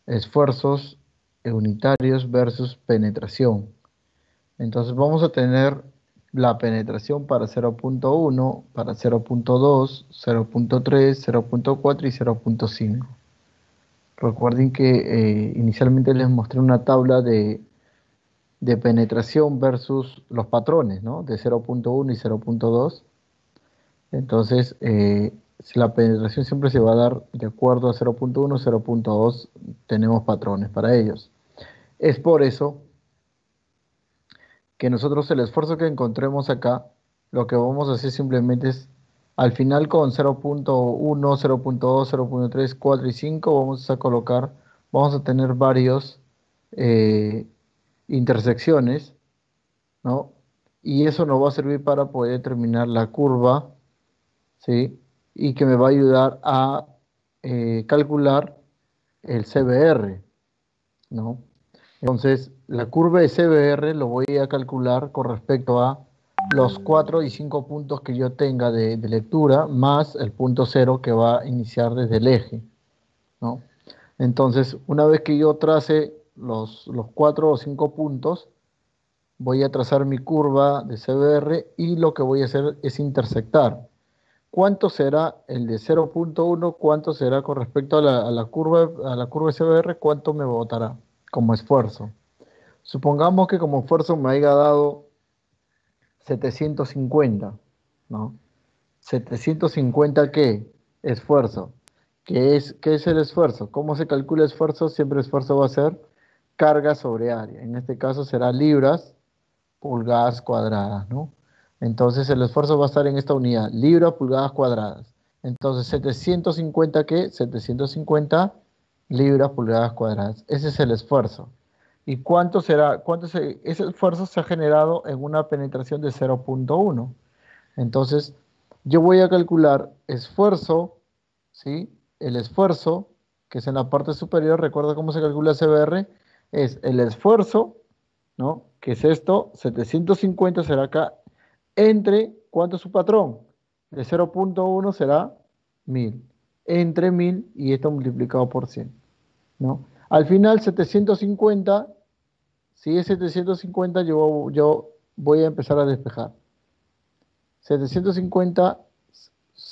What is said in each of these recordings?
esfuerzos unitarios versus penetración. Entonces vamos a tener la penetración para 0.1, para 0.2, 0.3, 0.4 y 0.5. Recuerden que inicialmente les mostré una tabla de penetración versus los patrones, ¿no? De 0.1 y 0.2. Entonces, si la penetración siempre se va a dar de acuerdo a 0.1, 0.2, tenemos patrones para ellos. Es por eso que nosotros el esfuerzo que encontremos acá, lo que vamos a hacer simplemente es, al final con 0.1, 0.2, 0.3, 4 y 5, vamos a colocar, vamos a tener varios eh, intersecciones, ¿no? Y eso nos va a servir para poder determinar la curva, ¿sí? Y que me va a ayudar a calcular el CBR, ¿no? Entonces, la curva de CBR lo voy a calcular con respecto a los 4 y 5 puntos que yo tenga de lectura, más el punto cero que va a iniciar desde el eje, ¿no? Entonces, una vez que yo trace los 4 o 5 puntos, voy a trazar mi curva de CBR y lo que voy a hacer es intersectar. ¿Cuánto será el de 0.1? ¿Cuánto será con respecto a la curva de CBR? ¿Cuánto me botará como esfuerzo? Supongamos que como esfuerzo me haya dado 750, ¿no? 750, ¿qué? Esfuerzo. ¿Qué es el esfuerzo? ¿Cómo se calcula esfuerzo? Siempre esfuerzo va a ser carga sobre área. En este caso será libras, pulgadas cuadradas, ¿no? Entonces el esfuerzo va a estar en esta unidad, libras, pulgadas cuadradas. Entonces 750, ¿qué? 750 libras, pulgadas cuadradas. Ese es el esfuerzo. ¿Y cuánto será? Ese esfuerzo se ha generado en una penetración de 0.1. Entonces, yo voy a calcular esfuerzo, ¿sí? El esfuerzo, que es en la parte superior, recuerda cómo se calcula CBR, es el esfuerzo, ¿no? Que es esto, 750 será acá, entre, ¿cuánto es su patrón? De 0.1 será 1000. Entre 1000 y esto multiplicado por 100, ¿no? Al final, 750, si es 750, yo voy a empezar a despejar. 750,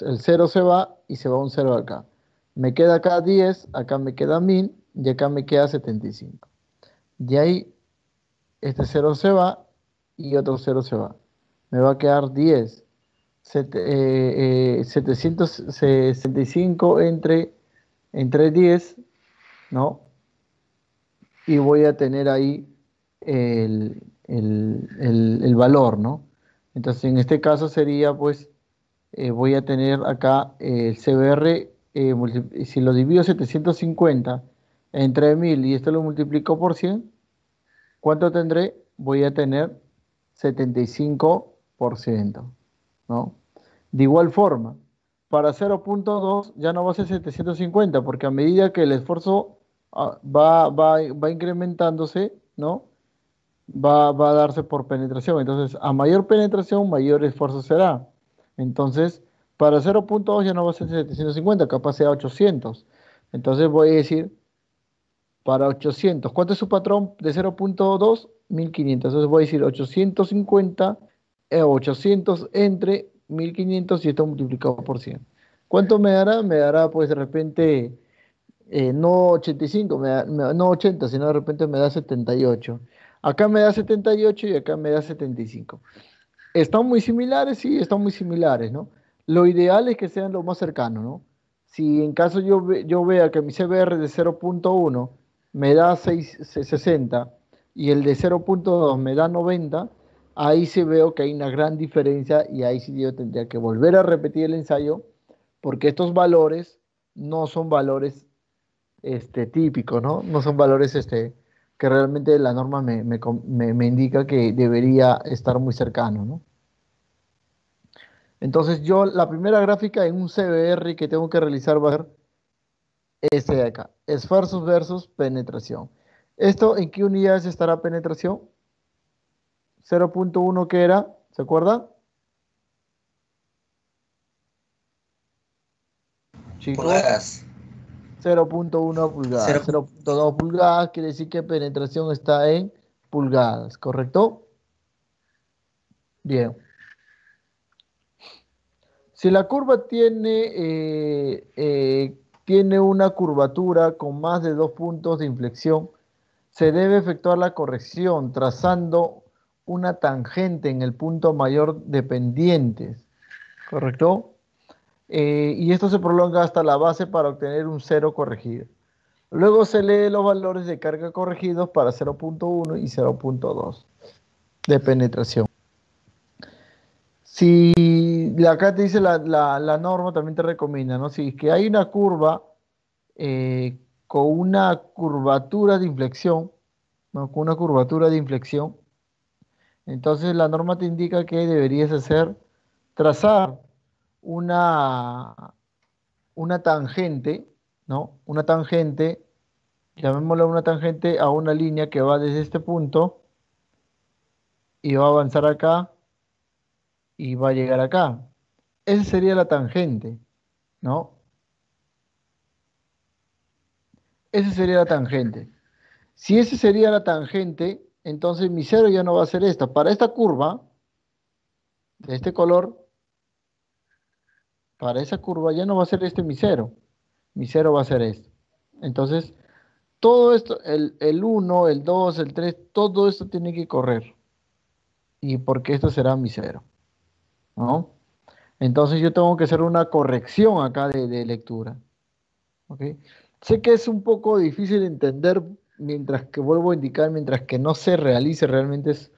el 0 se va y se va un 0 acá. Me queda acá 10, acá me queda 1000 y acá me queda 75. De ahí, este 0 se va y otro 0 se va. Me va a quedar 10. 765 entre 10, ¿no? Y voy a tener ahí el valor, ¿no? Entonces, en este caso sería, pues, voy a tener acá el CBR, si lo divido 750 entre 1000 y esto lo multiplico por 100, ¿cuánto tendré? Voy a tener 75%, ¿no? De igual forma, para 0.2 ya no va a ser 750, porque a medida que el esfuerzo va incrementándose, ¿no? Va a darse por penetración. Entonces, a mayor penetración, mayor esfuerzo será. Entonces, para 0.2 ya no va a ser 750, capaz sea 800. Entonces voy a decir, para 800, ¿cuánto es su patrón de 0.2? 1500. Entonces voy a decir 850, 800 entre 1500 y esto multiplicado por 100. ¿Cuánto me dará? Me dará, pues, de repente, no 85, no 80, sino de repente me da 78. Acá me da 78 y acá me da 75. ¿Están muy similares? Sí, están muy similares, ¿no? Lo ideal es que sean lo más cercanos, ¿no? Si en caso yo vea que mi CBR de 0.1 me da 60 y el de 0.2 me da 90, ahí sí veo que hay una gran diferencia y ahí sí yo tendría que volver a repetir el ensayo porque estos valores no son valores típicos, ¿no? No son valores que realmente la norma me indica que debería estar muy cercano, ¿no? Entonces yo la primera gráfica en un CBR que tengo que realizar va a ser este de acá, esfuerzos versus penetración. ¿Esto en qué unidades estará penetración? 0.1 que era, ¿se acuerdan? Chicos, Pulgadas. 0.1 pulgadas. 0.2 pulgadas quiere decir que penetración está en pulgadas, ¿correcto? Bien. Si la curva tiene una curvatura con más de 2 puntos de inflexión, se debe efectuar la corrección trazando una tangente en el punto mayor de pendientes, ¿correcto? Y esto se prolonga hasta la base para obtener un cero corregido. Luego se lee los valores de carga corregidos para 0.1 y 0.2 de penetración. Si acá te dice la norma, también te recomienda, ¿no? Si es que hay una curva con una curvatura de inflexión, ¿no? Con una curvatura de inflexión, entonces la norma te indica que deberías trazar una, una tangente, ¿no? Una tangente, llamémosla una tangente a una línea que va desde este punto y va a avanzar acá y va a llegar acá. Esa sería la tangente, ¿no? Esa sería la tangente. Si esa sería la tangente, entonces mi cero ya no va a ser esta. Para esta curva, de este color, para esa curva ya no va a ser este mi cero. Mi cero va a ser este. Entonces, todo esto, el 1, el 2, el 3, todo esto tiene que correr. Y porque esto será mi cero, ¿no? Entonces yo tengo que hacer una corrección acá de lectura. ¿Ok? Sé que es un poco difícil de entender mientras que vuelvo a indicar, mientras que no se realice, realmente es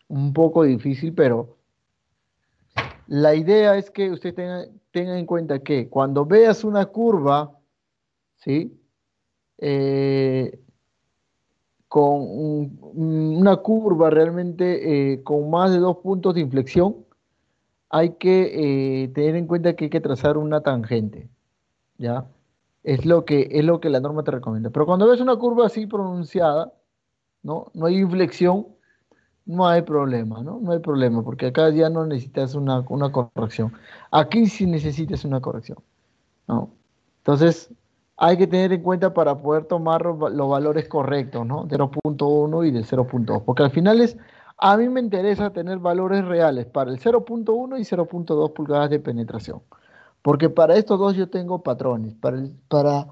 un poco difícil, pero la idea es que usted tenga en cuenta que cuando veas una curva, ¿sí? Eh, con una curva realmente con más de 2 puntos de inflexión, hay que tener en cuenta que hay que trazar una tangente, ¿ya? Es lo que la norma te recomienda. Pero cuando ves una curva así pronunciada, ¿no? No hay inflexión, no hay problema, ¿no? No hay problema, porque acá ya no necesitas una corrección. Aquí sí necesitas una corrección, ¿no? Entonces, hay que tener en cuenta para poder tomar los valores correctos, ¿no? 0.1 y del 0.2, porque al final a mí me interesa tener valores reales para el 0.1 y 0.2 pulgadas de penetración, porque para estos dos yo tengo patrones, para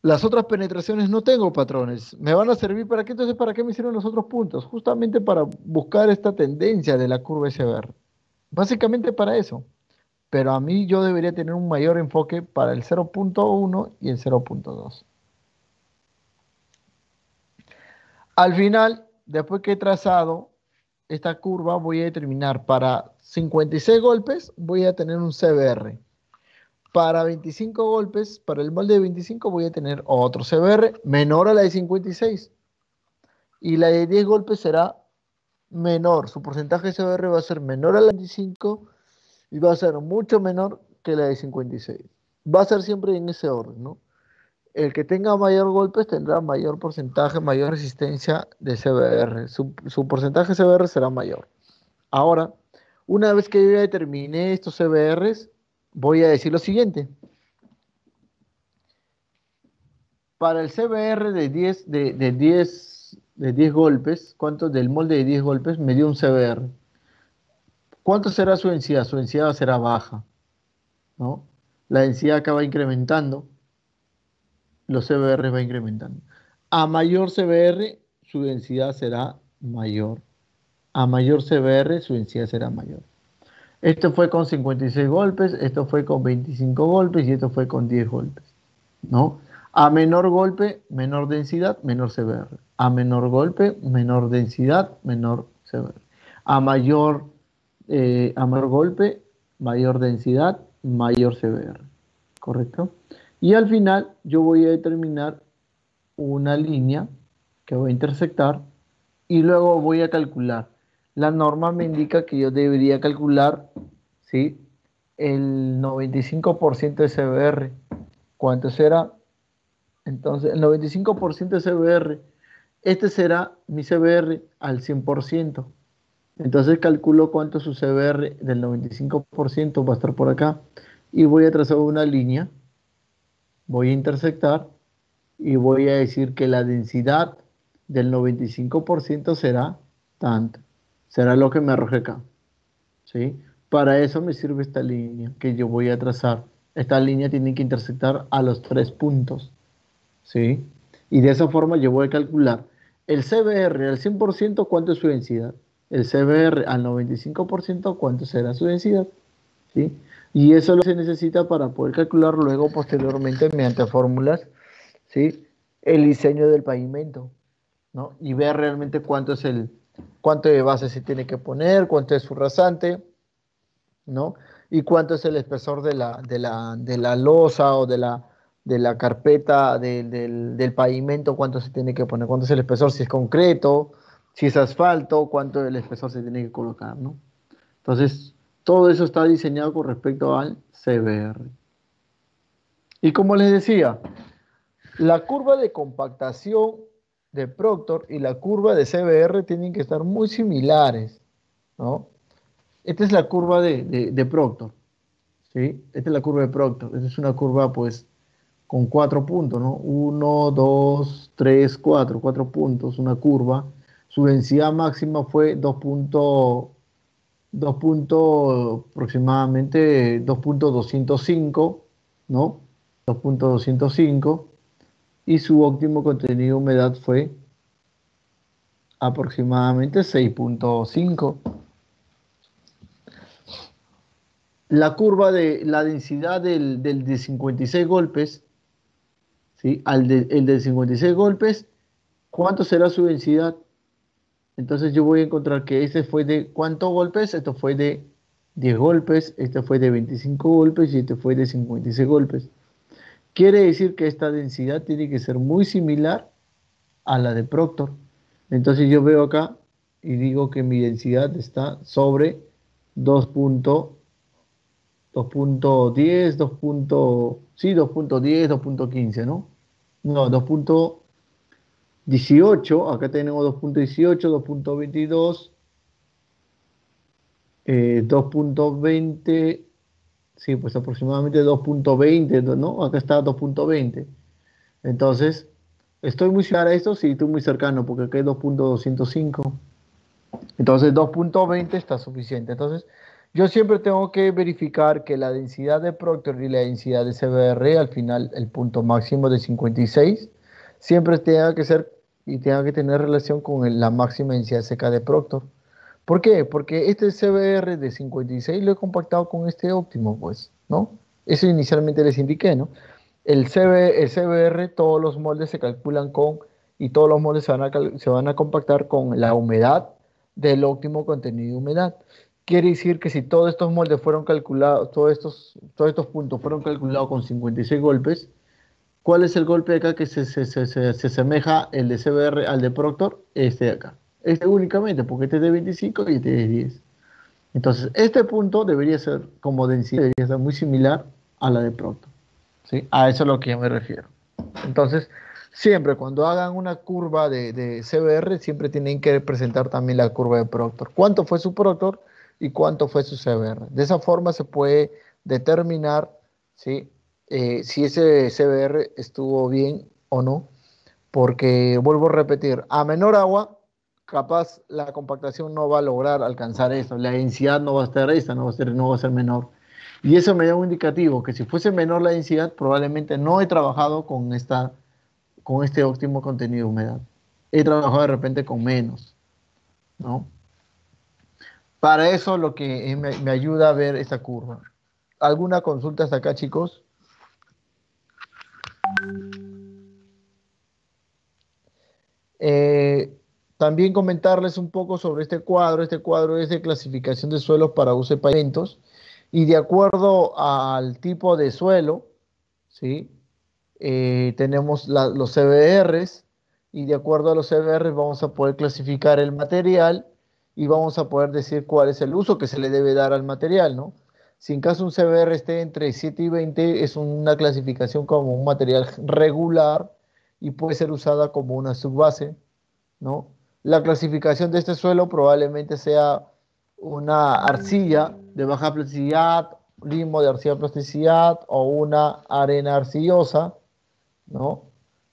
las otras penetraciones no tengo patrones. ¿Me van a servir para qué? Entonces, ¿para qué me hicieron los otros puntos? Justamente para buscar esta tendencia de la curva SBR. Básicamente para eso. Pero a mí yo debería tener un mayor enfoque para el 0.1 y el 0.2. Al final, después que he trazado esta curva, voy a determinar para 56 golpes, voy a tener un CBR. Para 25 golpes, para el molde de 25 voy a tener otro CBR menor a la de 56. Y la de 10 golpes será menor. Su porcentaje de CBR va a ser menor a la de 25 y va a ser mucho menor que la de 56. Va a ser siempre en ese orden, ¿no? El que tenga mayor golpes tendrá mayor porcentaje, mayor resistencia de CBR. Su porcentaje de CBR será mayor. Ahora, una vez que yo ya determiné estos CBRs, voy a decir lo siguiente. Para el CBR de 10 golpes, ¿cuánto del molde de 10 golpes me dio un CBR? ¿Cuánto será su densidad? Su densidad será baja, ¿no? La densidad acá va incrementando, los CBR va incrementando. A mayor CBR, su densidad será mayor. A mayor CBR, su densidad será mayor. Esto fue con 56 golpes, esto fue con 25 golpes y esto fue con 10 golpes, ¿no? A menor golpe, menor densidad, menor CBR. A menor golpe, menor densidad, menor CBR. A mayor golpe, mayor densidad, mayor CBR. ¿Correcto? Y al final yo voy a determinar una línea que voy a intersectar y luego voy a calcular. La norma me indica que yo debería calcular, ¿sí?, el 95% de CBR. ¿Cuánto será? Entonces, el 95% de CBR, este será mi CBR al 100%. Entonces calculo cuánto es su CBR del 95%, va a estar por acá, y voy a trazar una línea, voy a intersectar y voy a decir que la densidad del 95% será tanto. Será lo que me arroje acá. ¿Sí? Para eso me sirve esta línea que yo voy a trazar. Esta línea tiene que intersectar a los tres puntos. ¿Sí? Y de esa forma yo voy a calcular el CBR al 100%, ¿cuánto es su densidad? El CBR al 95%, ¿cuánto será su densidad? ¿Sí? Y eso lo se necesita para poder calcular luego posteriormente mediante fórmulas, ¿sí? El diseño del pavimento, ¿no? Y ver realmente cuánto de base se tiene que poner, cuánto es su rasante, ¿no? Y cuánto es el espesor de la losa o de la carpeta del pavimento, cuánto se tiene que poner, cuánto es el espesor, si es concreto, si es asfalto, cuánto del espesor se tiene que colocar, ¿no? Entonces, todo eso está diseñado con respecto al CBR. Y como les decía, la curva de compactación de Proctor y la curva de CBR tienen que estar muy similares, ¿no? Esta es la curva de Proctor, ¿sí? Esta es la curva de Proctor. Esta es una curva, pues, con 4 puntos, ¿no? Uno, 2, 3, 4, 4 puntos, una curva. Su densidad máxima fue 2 puntos, aproximadamente 2.205, ¿no? 2.205. Y su óptimo contenido de humedad fue aproximadamente 6.5. La curva de la densidad del de 56 golpes, ¿sí? El de 56 golpes, ¿cuánto será su densidad? Entonces yo voy a encontrar que este fue de ¿cuántos golpes? Esto fue de 10 golpes, este fue de 25 golpes y este fue de 56 golpes. Quiere decir que esta densidad tiene que ser muy similar a la de Proctor. Entonces yo veo acá y digo que mi densidad está sobre 2.10, 2. Sí, 2.10, 2.15, ¿no? No, 2.18, acá tenemos 2.18, 2.22, 2.20, sí, pues aproximadamente 2.20, ¿no? Acá está 2.20. Entonces, estoy muy cerca a esto, sí, estoy muy cercano, porque acá es 2.205. Entonces 2.20 está suficiente. Entonces yo siempre tengo que verificar que la densidad de Proctor y la densidad de CBR, al final el punto máximo de 56, siempre tenga que ser y tenga que tener relación con la máxima densidad seca de Proctor. ¿Por qué? Porque este CBR de 56 lo he compactado con este óptimo, pues, ¿no? Eso inicialmente les indiqué, ¿no? El CBR, todos los moldes se calculan con, y todos los moldes se van a compactar con la humedad del óptimo contenido de humedad. Quiere decir que si todos estos moldes fueron calculados, todos estos puntos fueron calculados con 56 golpes, ¿cuál es el golpe de acá que se asemeja el de CBR al de Proctor? Este de acá. Este únicamente, porque este es de 25 y este es de 10. Entonces, este punto debería ser, como densidad, debería ser muy similar a la de Proctor. ¿Sí? A eso es a lo que yo me refiero. Entonces, siempre cuando hagan una curva de CBR, siempre tienen que presentar también la curva de Proctor. ¿Cuánto fue su Proctor y cuánto fue su CBR? De esa forma se puede determinar, ¿sí? Si ese CBR estuvo bien o no, porque vuelvo a repetir, a menor agua, capaz la compactación no va a lograr alcanzar eso, la densidad no va a estar esa, no va a ser menor. Y eso me da un indicativo que si fuese menor la densidad, probablemente no he trabajado con este óptimo contenido de humedad. He trabajado de repente con menos, ¿no? Para eso lo que me ayuda a ver esta curva. ¿Alguna consulta hasta acá, chicos? Eh, También comentarles un poco sobre este cuadro. Este cuadro es de clasificación de suelos para uso de pavimentos y de acuerdo al tipo de suelo, ¿sí? Tenemos los CBRs y de acuerdo a los CBRs vamos a poder clasificar el material y vamos a poder decir cuál es el uso que se le debe dar al material, ¿no? Si en caso un CBR esté entre 7 y 20 es una clasificación como un material regular y puede ser usada como una subbase, ¿no? La clasificación de este suelo probablemente sea una arcilla de baja plasticidad limo de arcilla plasticidad o una arena arcillosa, ¿no?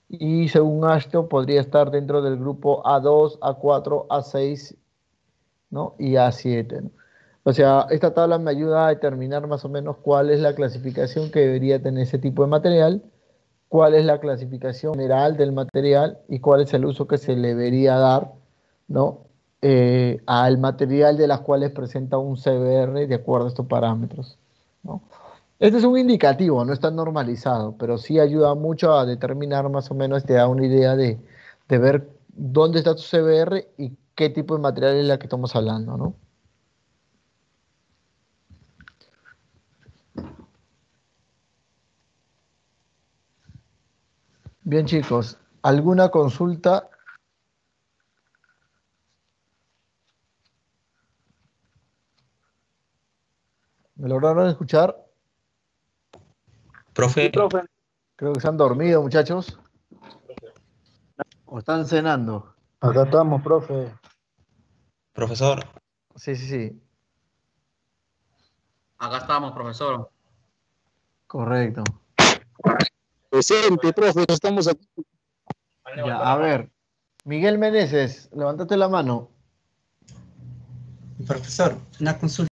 Y según Ashton podría estar dentro del grupo A2, A4, A6, ¿no? Y A7, ¿no? O sea, esta tabla me ayuda a determinar más o menos cuál es la clasificación que debería tener ese tipo de material, cuál es la clasificación general del material y cuál es el uso que se le debería dar, ¿no? Al material de las cuales presenta un CBR de acuerdo a estos parámetros, ¿no? Este es un indicativo, no está normalizado, pero sí ayuda mucho a determinar más o menos, te da una idea de ver dónde está tu CBR y qué tipo de material es la que estamos hablando, ¿no? Bien, chicos, ¿alguna consulta? ¿Me lograron escuchar? Sí, Profe, profe. Creo que se han dormido, muchachos, o están cenando. Acá estamos, profe. profesor, Sí, sí, sí, Acá estamos, profesor. correcto. Presente, profe, estamos aquí. Ya, a ver, Miguel Meneses, levántate la mano. profesor, una consulta.